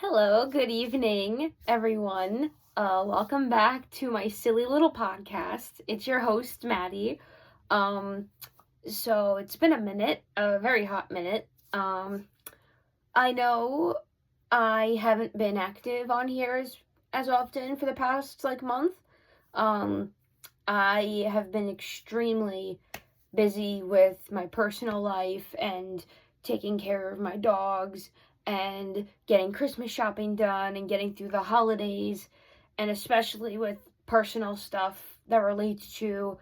Hello, good evening, everyone. Welcome back to my silly little podcast. It's your host, Maddie. Um, so it's been a minute, a very hot minute. I know I haven't been active on here as often for the past month. Um, I have been extremely busy with my personal life and taking care of my dogs and getting Christmas shopping done and getting through the holidays, and especially with personal stuff that relates to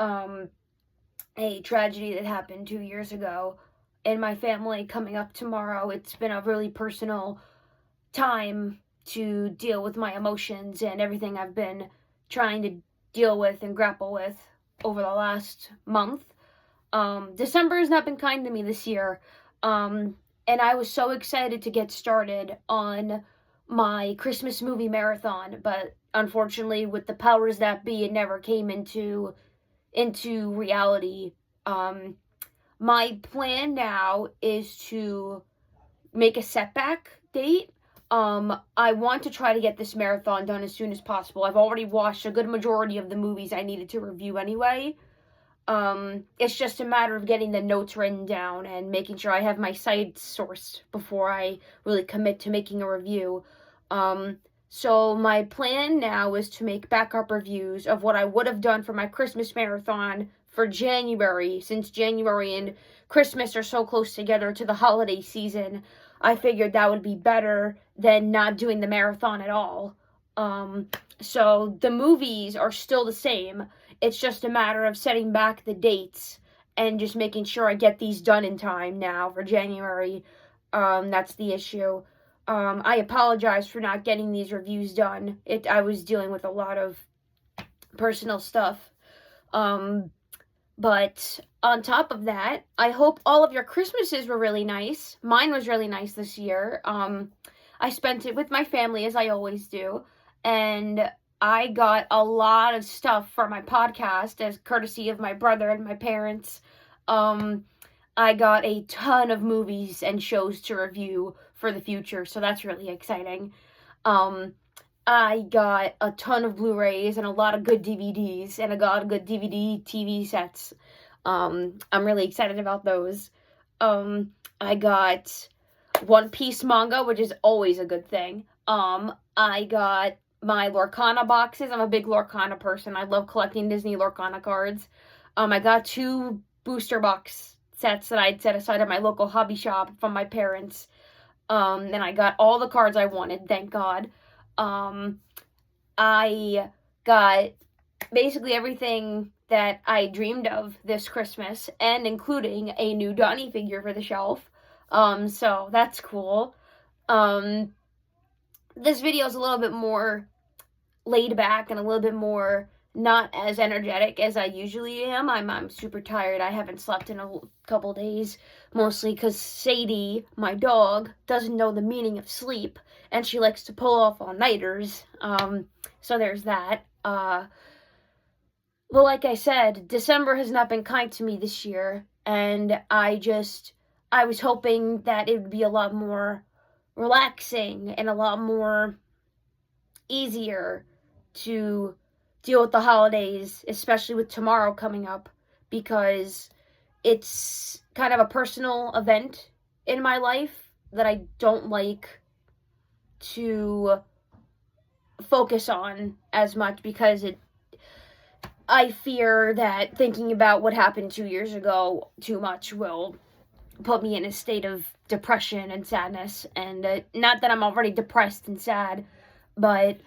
um, a tragedy that happened 2 years ago in my family coming up tomorrow. It's been a really personal time to deal with my emotions and everything I've been trying to deal with and grapple with over the last month. December has not been kind to me this year. And I was so excited to get started on my Christmas movie marathon, but unfortunately, with the powers that be, it never came into reality. My plan now is to make a setback date. I want to try to get this marathon done as soon as possible. I've already watched a good majority of the movies I needed to review anyway. It's just a matter of getting the notes written down and making sure I have my sites sourced before I really commit to making a review. So my plan now is to make backup reviews of what I would have done for my Christmas marathon for January, since January and Christmas are so close together to the holiday season. I figured that would be better than not doing the marathon at all. So the movies are still the same. It's just a matter of setting back the dates and just making sure I get these done in time now for January. That's the issue. I apologize for not getting these reviews done. I was dealing with a lot of personal stuff. But on top of that, I hope all of your Christmases were really nice. Mine was really nice this year. I spent it with my family, as I always do, and I got a lot of stuff for my podcast as courtesy of my brother and my parents. I got a ton of movies and shows to review for the future, so that's really exciting. I got a ton of Blu-rays and a lot of good DVDs and a lot of good DVD TV sets. I'm really excited about those. I got One Piece manga, which is always a good thing. I got my Lorcana boxes. I'm a big Lorcana person. I love collecting Disney Lorcana cards. I got 2 booster box sets that I'd set aside at my local hobby shop from my parents. And I got all the cards I wanted, thank God. I got basically everything that I dreamed of this Christmas, and including a new Donnie figure for the shelf. So that's cool. This video is a little bit more laid back and a little bit more not as energetic as I usually am. I'm super tired. I haven't slept in a couple days, mostly because Sadie, my dog, doesn't know the meaning of sleep, and she likes to pull off all-nighters. So there's that. Well, like I said, December has not been kind to me this year, and I was hoping that it would be a lot more relaxing and a lot more easier to deal with the holidays, especially with tomorrow coming up, because it's kind of a personal event in my life that I don't like to focus on as much, because I fear that thinking about what happened 2 years ago too much will put me in a state of depression and sadness. And not that I'm already depressed and sad, but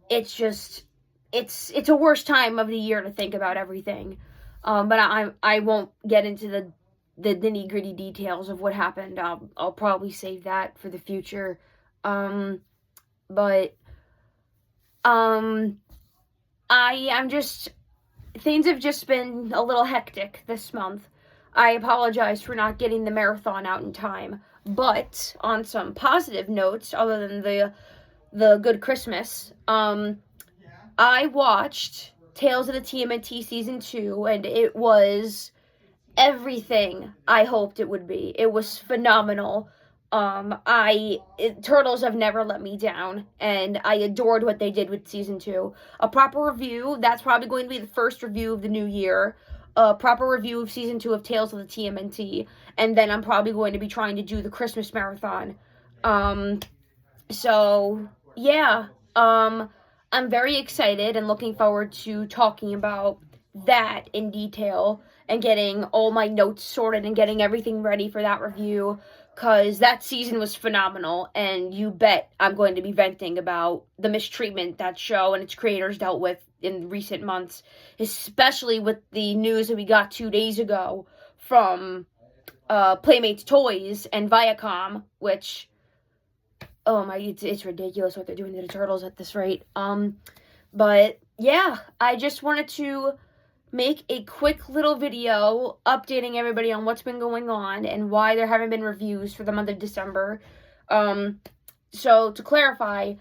it's just it's a worse time of the year to think about everything. But I won't get into the nitty gritty details of what happened. I'll probably save that for the future. But I'm just, things have just been a little hectic this month. I apologize for not getting the marathon out in time. But on some positive notes, other than the good Christmas, I watched Tales of the TMNT Season 2, and it was everything I hoped it would be. It was phenomenal. Turtles have never let me down, and I adored what they did with season 2. A proper review, that's probably going to be the first review of the new year. A proper review of season 2 of Tales of the TMNT, and then I'm probably going to be trying to do the Christmas marathon. So yeah, I'm very excited and looking forward to talking about that in detail and getting all my notes sorted and getting everything ready for that review, because that season was phenomenal, and you bet I'm going to be venting about the mistreatment that show and its creators dealt with in recent months, especially with the news that we got 2 days ago from Playmates Toys and Viacom, which, oh my, it's ridiculous what they're doing to the Turtles at this rate. But yeah, I just wanted to make a quick little video updating everybody on what's been going on and why there haven't been reviews for the month of December. So to clarify,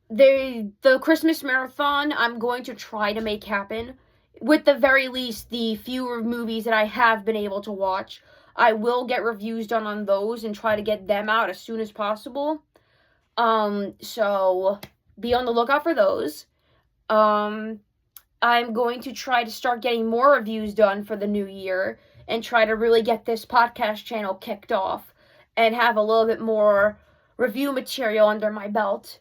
the Christmas marathon I'm going to try to make happen. With the very least, the fewer movies that I have been able to watch, I will get reviews done on those and try to get them out as soon as possible. So be on the lookout for those. I'm going to try to start getting more reviews done for the new year and try to really get this podcast channel kicked off and have a little bit more review material under my belt,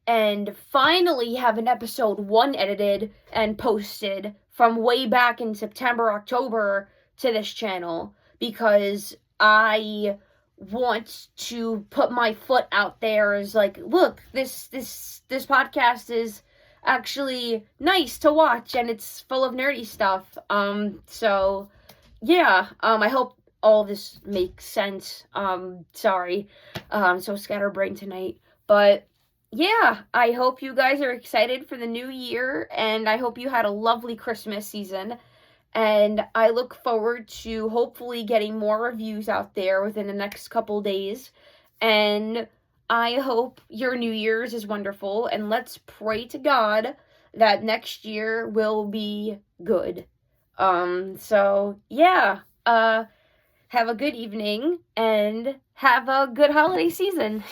and finally have an episode 1 edited and posted from way back in September, October to this channel, because I want to put my foot out there as like, look, this podcast is actually nice to watch and it's full of nerdy stuff. So yeah, I hope all this makes sense. Sorry, I'm so scatterbrained tonight, but yeah, I hope you guys are excited for the new year, and I hope you had a lovely Christmas season, and I look forward to hopefully getting more reviews out there within the next couple days, and I hope your New Year's is wonderful, and let's pray to God that next year will be good. So yeah, have a good evening, and have a good holiday season.